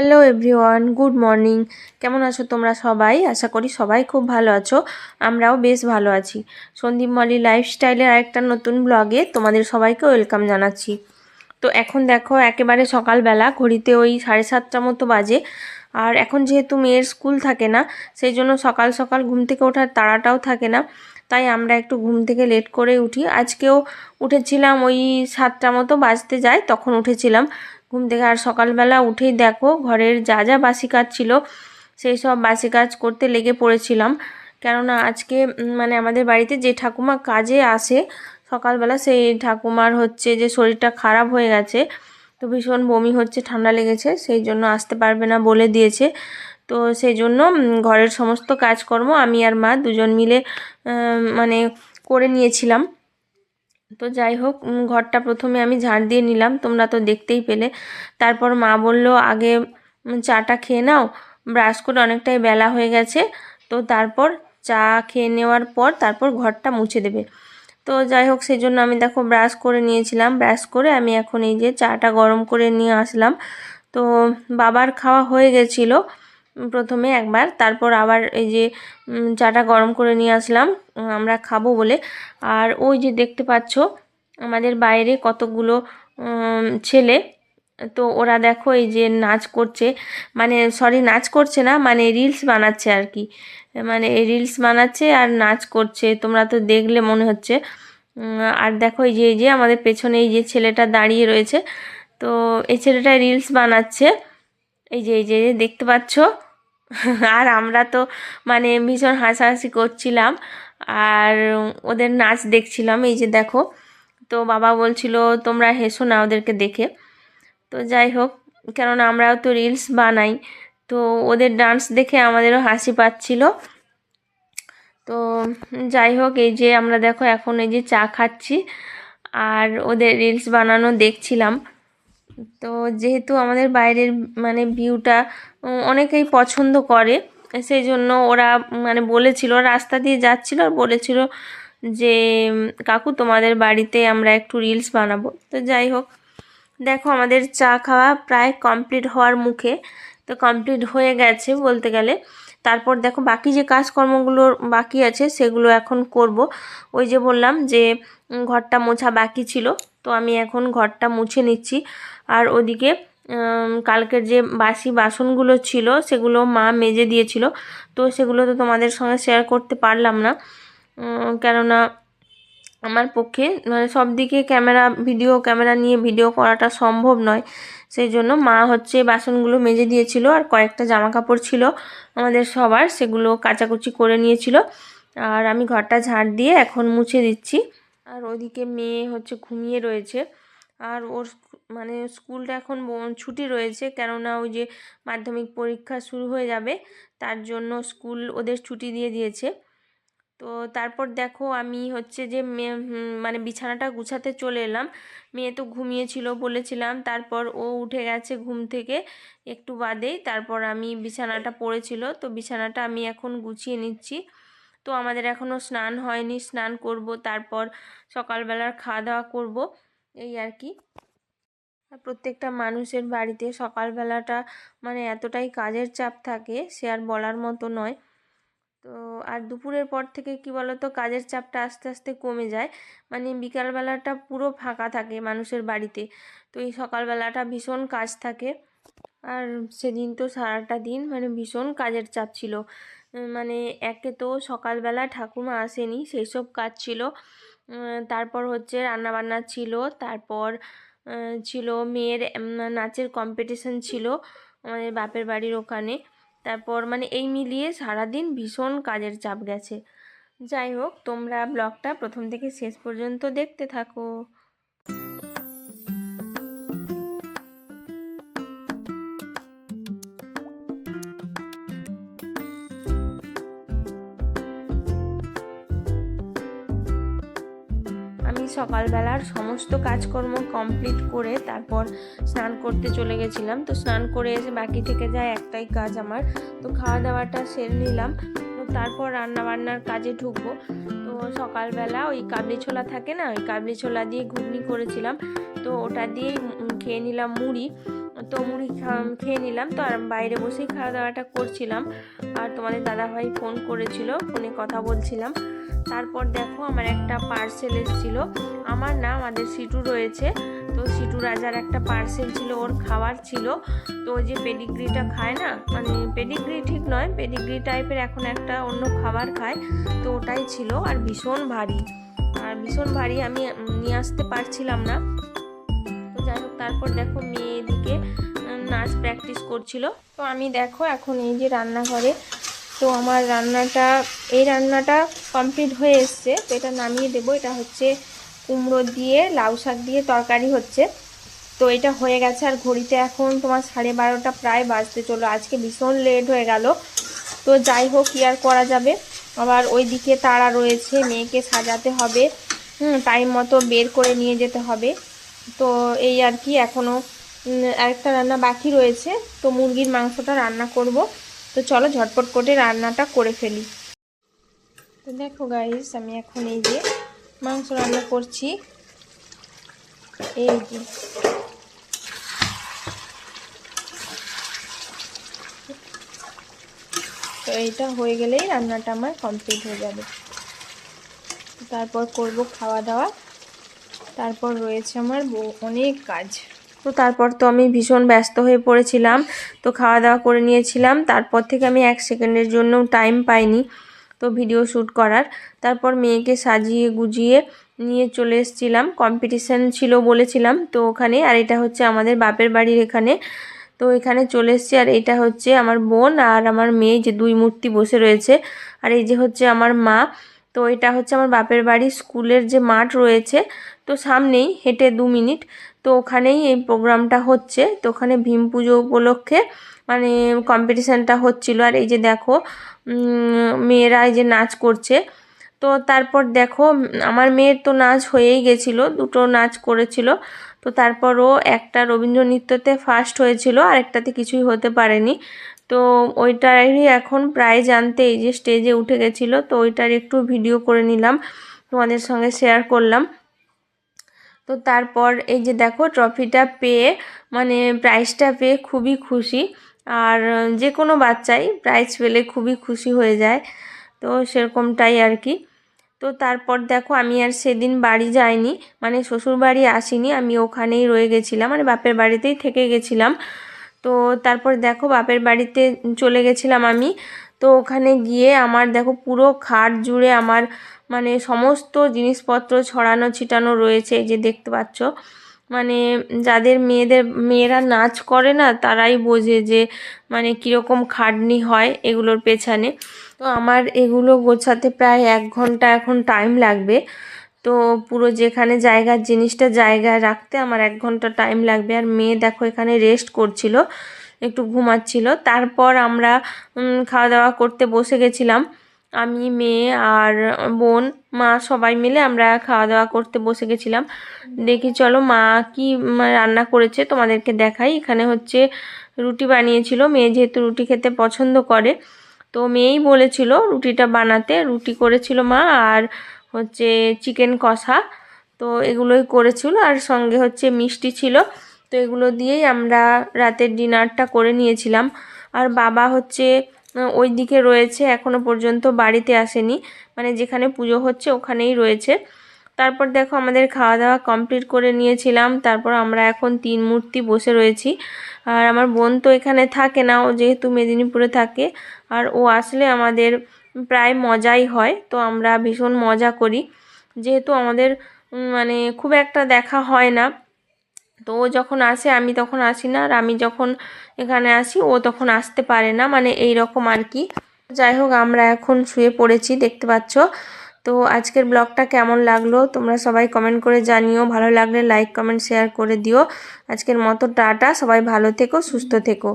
Hello everyone, good morning. কেমন আছো তোমরা সবাই? আশা করি সবাই খুব ভালো আছো। আমরাও বেশ ভালো আছি। সন্দীপ মলি লাইফস্টাইলের আরেকটা নতুন ব্লগে তোমাদের সবাইকে ওয়েলকাম জানাচ্ছি। তো এখন দেখো একেবারে সকালবেলা, ঘড়িতে ওই 7:30 মতো বাজে। আর এখন যেহেতু মেয়ের স্কুল থাকে না, সেই জন্য সকাল সকাল ঘুম থেকে ওঠার তাড়াটাও থাকে না, তাই আমরা একটু ঘুম থেকে লেট করে উঠি। আজকেও উঠেছিলাম ওই 7টা মতো বাজতে যায়, তখন উঠেছিলাম ঘুম থেকে। আর সকালবেলা উঠেই দেখো ঘরের যা যা বাসি কাজ ছিল সেই সব বাসি কাজ করতে লেগে পড়েছিলাম। কেননা আজকে মানে আমাদের বাড়িতে যে ঠাকুমা কাজে আসে সকালবেলা, সেই ঠাকুমার হচ্ছে যে শরীরটা খারাপ হয়ে গেছে, তো ভীষণ বমি হচ্ছে, ঠান্ডা লেগেছে, সেই জন্য আসতে পারবে না বলে দিয়েছে। তো সেই জন্য ঘরের সমস্ত কাজকর্ম আমি আর মা দুজন মিলে মানে করে নিয়েছিলাম। তো যাই হোক, ঘরটা প্রথমে আমি ঝাড় দিয়ে নিলাম, তোমরা তো দেখতেই পেলে। তারপর মা বলল আগে চাটা খেয়ে নাও, ব্রাশ করে অনেকটাই বেলা হয়ে গেছে, তো তারপর চা খেয়ে নেওয়ার পর তারপর ঘরটা মুছে দেবে। তো যাই হোক, সেই জন্য আমি দেখো ব্রাশ করে নিয়েছিলাম। ব্রাশ করে আমি এখন এই যে চাটা গরম করে নিয়ে আসলাম। তো বাবার খাওয়া হয়ে গেছিলো প্রথমে একবার, তারপর আবার এই যে চাটা গরম করে নিয়ে আসলাম আমরা খাবো বলে। আর ওই যে দেখতে পাচ্ছ আমাদের বাইরে কতগুলো ছেলে, তো ওরা দেখো এই যে নাচ করছে, মানে সরি নাচ করছে না, মানে রিলস বানাচ্ছে আর কি, মানে রিলস বানাচ্ছে আর নাচ করছে, তোমরা তো দেখলে মনে হচ্ছে। আর দেখো এই যে আমাদের পেছনে এই যে ছেলেটা দাঁড়িয়ে রয়েছে, তো এই ছেলেটা রিলস বানাচ্ছে, এই যে দেখতে পাচ্ছ। আর আমরা তো মানে ভীষণ হাসাহাসি করছিলাম আর ওদের নাচ দেখছিলাম, এই যে দেখো। তো বাবা বলছিল তোমরা হেসো না ওদেরকে দেখে। তো যাই হোক, কেননা আমরাও তো রিলস বানাই, তো ওদের ডান্স দেখে আমাদেরও হাসি পাচ্ছিল। তো যাই হোক, এই যে আমরা দেখো এখন এই যে চা খাচ্ছি আর ওদের রিলস বানানো দেখছিলাম। তো যেহেতু আমাদের বাইরের মানে ভিউটা অনেকেই পছন্দ করে, সেই জন্য ওরা মানে বলেছিল, রাস্তা দিয়ে যাচ্ছিল আর বলেছিল যে কাকু তোমাদের বাড়িতে আমরা একটু রিলস বানাবো। তো যাই হোক, দেখো আমাদের চা খাওয়া প্রায় কমপ্লিট হওয়ার মুখে, তো কমপ্লিট হয়ে গেছে বলতে গেলে। তারপর দেখো বাকি যে কাজকর্মগুলো বাকি আছে সেগুলো এখন করব। ওই যে বললাম যে ঘরটা মোছা বাকি ছিল, তো আমি এখন ঘরটা মুছে নিচ্ছি। আর ওদিকে কালকের যে বাসি বাসনগুলো ছিল সেগুলো মা মেজে দিয়েছিল, তো সেগুলো তো তোমাদের সঙ্গে শেয়ার করতে পারলাম না, কেননা আমার পক্ষে মানে সব দিকে ক্যামেরা নিয়ে ভিডিও করাটা সম্ভব নয়। সেই জন্য মা হচ্ছে বাসনগুলো মেজে দিয়েছিল, আর কয়েকটা জামা কাপড় ছিল আমাদের সবার, সেগুলো কাচাকুচি করে নিয়েছিল। আর আমি ঘরটা ঝাড় দিয়ে এখন মুছে দিচ্ছি। আর ওদিকে মেয়ে হচ্ছে ঘুমিয়ে রয়েছে, আর ওর মানে স্কুলটা এখন ছুটি রয়েছে, কেননা ওই যে মাধ্যমিক পরীক্ষা শুরু হয়ে যাবে, তার জন্য স্কুল ওদের ছুটি দিয়ে দিয়েছে। তো তারপর দেখো আমি হচ্ছে যে মানে বিছানাটা গুছাতে চলে এলাম। মেয়ে তো ঘুমিয়েছিল বলেছিলাম, তারপর ও উঠে গেছে ঘুম থেকে একটু বাদেই, তারপর আমি বিছানাটা পড়েছিল, তো বিছানাটা আমি এখন গুছিয়ে নিচ্ছি। তো আমাদের এখনও স্নান হয়নি, স্নান করব, তারপর সকালবেলার খাওয়া দাওয়া করব, এই আর কি। আর প্রত্যেকটা মানুষের বাড়িতে সকালবেলাটা মানে এতটাই কাজের চাপ থাকে সে আর বলার মতো নয়। তো আর দুপুরের পর থেকে কি বলতো, কাজের চাপটা আস্তে আস্তে কমে যায়, মানে বিকালবেলাটা পুরো ফাঁকা থাকে মানুষের বাড়িতে, তো এই সকালবেলাটা ভীষণ কাজ থাকে। আর সেদিন তো সারাটা দিন মানে ভীষণ কাজের চাপ ছিল, মানে একে তো সকালবেলা ঠাকুমা আসেনি সেই সব কাজ ছিল, তারপর হচ্ছে রান্নাবান্না ছিল, তারপর ছিল মেয়ের নাচের কম্পিটিশন ছিল আমাদের বাপের বাড়ির ওখানে, তারপর মানে এই মিলিয়ে সারাদিন ভীষণ কাজের চাপ গেছে। যাই হোক, তোমরা ব্লগটা প্রথম থেকে শেষ পর্যন্ত দেখতে থাকো। আমি সকালবেলার সমস্ত কাজকর্ম কমপ্লিট করে তারপর স্নান করতে চলে গেছিলাম। তো স্নান করে এসে বাকি থেকে যায় একটাই কাজ আমার, তো খাওয়া দাওয়াটা সেরে নিলাম, তো তারপর রান্নাবান্নার কাজে ঢুকবো। তো সকালবেলা ওই কাবলি ছোলা থাকে না, ওই কাবলি ছোলা দিয়ে ঘুগনি করেছিলাম, তো ওটা দিয়েই খেয়ে নিলাম মুড়ি। তো মুড়ি খেয়ে নিলাম। তো আর বাইরে বসেই খাওয়া দাওয়াটা করছিলাম, আর তোমাদের দাদাভাই ফোন করেছিল, ফোনে কথা বলছিলাম। তারপর দেখো আমার একটা পার্সেল এসেছিলো, আমার না আমাদের সিটু রয়েছে, তো সিটু রাজার একটা পার্সেল ছিল, ওর খাবার ছিল। তো ওই যে পেডিগ্রিটা খায় না, মানে পেডিগ্রি ঠিক নয়, পেডিগ্রি টাইপের এখন একটা অন্য খাবার খায়, তো ওটাই ছিল। আর ভীষণ ভারী, আমি নিয়ে আসতে পারছিলাম না। তো যাই হোক, তারপর দেখো মেয়ে এদিকে নাচ প্র্যাকটিস করছিল। তো আমি দেখো এখন এই যে রান্নাঘরে, তো আমার এই রান্নাটা কমপ্লিট হয়ে এসছে, তো এটা নামিয়ে দেবো। এটা হচ্ছে কুমড়ো দিয়ে লাউ শাক দিয়ে তরকারি হচ্ছে। তো এটা হয়ে গেছে, আর ঘড়িতে এখন তোমার 12:30 প্রায় বাজতে চলো। আজকে ভীষণ লেট হয়ে গেল, তো যাই হোক কি আর করা যাবে। আবার ওই দিকে তাড়া রয়েছে, মেয়েকে সাজাতে হবে, টাইম মতো বের করে নিয়ে যেতে হবে। তো এই আর কি, এখনও আরেকটা রান্না বাকি রয়েছে, তো মুরগির মাংসটা রান্না করব। তো চলো ঝটপট করে রান্নাটা করে ফেলি। তো দেখো গাইস, আমি এখন এই যে মাংস রান্না করছি। এই যে তো এইটা হয়ে গেলেই রান্নাটা আমার কমপ্লিট হয়ে যাবে। তারপর করব খাওয়া দাওয়া, তারপর রয়েছে আমার অনেক কাজ। তো তারপর তো আমি ভীষণ ব্যস্ত হয়ে পড়েছিলাম, তো খাওয়া দাওয়া করে নিয়েছিলাম। তারপর থেকে আমি 1 সেকেন্ডের জন্য টাইম পাইনি তো ভিডিও শ্যুট করার। তারপর মেয়েকে সাজিয়ে গুজিয়ে নিয়ে চলে এসেছিলাম, কম্পিটিশান ছিল বলেছিলাম তো ওখানে। আর এটা হচ্ছে আমাদের বাপের বাড়ির এখানে, তো এখানে চলে এসেছি। আর এটা হচ্ছে আমার বোন আর আমার মেয়ে, যে 2 মূর্তি বসে রয়েছে। আর এই যে হচ্ছে আমার মা। তো এটা হচ্ছে আমার বাপের বাড়ি স্কুলের যে মাঠ রয়েছে, তো সামনেই হেঁটে 2 মিনিট, তো ওখানেই এই প্রোগ্রামটা হচ্ছে। তো ওখানে ভীম পুজো উপলক্ষে মানে কম্পিটিশানটা হচ্ছিল। আর এই যে দেখো মেয়েরা এই যে নাচ করছে। তো তারপর দেখো আমার মেয়ের তো নাচ হয়েই গেছিলো, 2টো নাচ করেছিল। তো তারপরও একটা রবীন্দ্র নৃত্যতে ফার্স্ট হয়েছিল, আরেকটাতে কিছুই হতে পারেনি। তো ওইটারই এখন প্রাইজ আনতে এই যে স্টেজে উঠে গেছিলো, তো ওইটার একটু ভিডিও করে নিলাম, তোমাদের সঙ্গে শেয়ার করলাম। তো তারপর এই যে দেখো ট্রফিটা পেয়ে, মানে প্রাইজটা পেয়ে খুবই খুশি। আর যে কোনো বাচ্চাই প্রাইজ পেলে খুবই খুশি হয়ে যায়, তো সেরকমটাই আর কি। তো তারপর দেখো আমি আর সেদিন বাড়ি যাইনি, মানে শ্বশুর বাড়ি আসিনি, আমি ওখানেই রয়ে গেছিলাম, মানে বাপের বাড়িতেই থেকে গেছিলাম। তো তারপর দেখো বাপের বাড়িতে চলে গেছিলাম আমি। তো ওখানে গিয়ে আমার দেখো পুরো খাট জুড়ে আমার মানে সমস্ত জিনিসপত্র ছড়ানো ছিটানো রয়েছে, এই যে দেখতে পাচ্ছ। মানে যাদের মেয়েরা নাচ করে না, তারাই বোঝে যে মানে কীরকম খাটনি হয় এগুলোর পেছনে। তো আমার এগুলো গোছাতে প্রায় 1 ঘন্টা এখন টাইম লাগবে। তো পুরো যেখানে জায়গার জিনিসটা জায়গায় রাখতে আমার 1 ঘন্টা টাইম লাগবে। আর মেয়ে দেখো এখানে রেস্ট করছিল, একটু ঘুমাচ্ছিল। তারপর আমরা খাওয়া দাওয়া করতে বসে গেছিলাম, আমি মেয়ে আর বোন মা সবাই মিলে আমরা খাওয়া দাওয়া করতে বসে গেছিলাম। দেখি চলো মা কি রান্না করেছে তোমাদেরকে দেখাই। এখানে হচ্ছে রুটি বানিয়েছিল, মেয়ে যেহেতু রুটি খেতে পছন্দ করে, তো মেয়েই বলেছিল রুটিটা বানাতে। রুটি করেছিল মা, আর হচ্ছে চিকেন কষা, তো এগুলোই করেছিল। আর সঙ্গে হচ্ছে মিষ্টি ছিল। তো এগুলো দিয়েই আমরা রাতের ডিনারটা করে নিয়েছিলাম। আর বাবা হচ্ছে ওই দিকে রয়েছে, এখনও পর্যন্ত বাড়িতে আসেনি, মানে যেখানে পুজো হচ্ছে ওখানেই রয়েছে। তারপর দেখো আমাদের খাওয়া দাওয়া কমপ্লিট করে নিয়েছিলাম। তারপর আমরা এখন 3 মূর্তি বসে রয়েছি। আর আমার বোন তো এখানে থাকে না, ও যেহেতু মেদিনীপুরে থাকে, আর ও আসলে আমাদের প্রায় মজাই হয়। তো আমরা ভীষণ মজা করি, যেহেতু আমাদের মানে খুব একটা দেখা হয় না। তো ও যখন আসে আমি তখন আসি না, আর আমি যখন এখানে আসি ও তখন আসতে পারে না, মানে এই রকম আর কি। যাই হোক, আমরা এখন শুয়ে পড়েছি দেখতে পাচ্ছ। তো আজকের ব্লগটা কেমন লাগলো তোমরা সবাই কমেন্ট করে জানিও, ভালো লাগলে লাইক কমেন্ট শেয়ার করে দিও। আজকের মতো টাটা, সবাই ভালো থেকো, সুস্থ থেকো।